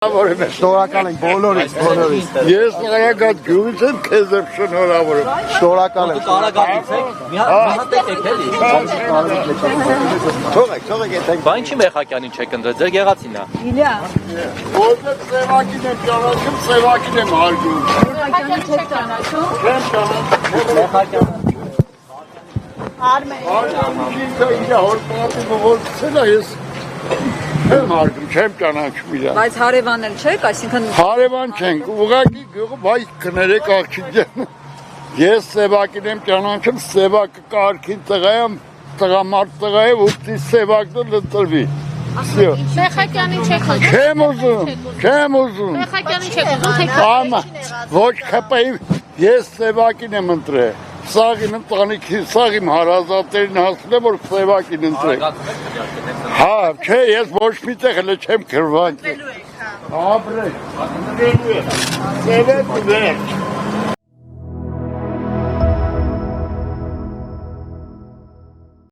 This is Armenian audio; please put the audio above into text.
Շնորհակալ ենք բոլորից։ Ես նայագած գյուղից եմ քեզ եմ շնորհավորում։ Շնորհակալ եմ։ Կարագանից եք, մի հատ եք էլի։ Թողեք այդտեղ։ Բա ինչի Մեխակյանին չեք ընտրել, ձեր գեղացին է։ Իլյա, Որտեղ Սևակին եմ ճանաչում, Սևակին եմ հարգում։ Մեխակյանը չեք ճանաչում։ Չեմ ճանաչում։ Մեխակյանը։ Արմեն։ Ինքը իր հորպատի ողորմել է, ես չեմ հարգում, չեմ ճանաչում իրան։ Բայց հարևան էլ չեք, այսինքն Հարևան չենք, ուղղակի գյուղը բայ կներեք աղջիկ ջան։ Ես Սևակին եմ ճանաչում, Սևակը կարգին տղա եմ, տղամարդ տղա է, ուստի Սևակն էլ ընտրվի։ Всё։ Մեխակյանին չեք ուզում։ Չեմ ուզում, չեմ ուզում։ Մեխակյանին չեք ուզում, թե Ահա, ոչ քպայի, ես Սևակին եմ ընտրել։ Սաղին ընտանիքի, սաղ իմ հարազատերին հասել եմ, որ Սևակին ընտրեք։ Հա, չէ, ես ոչ միտեղ հələ չեմ քրվանք։ Ապրեք, ընտրելու եք, Սևակը վերջ։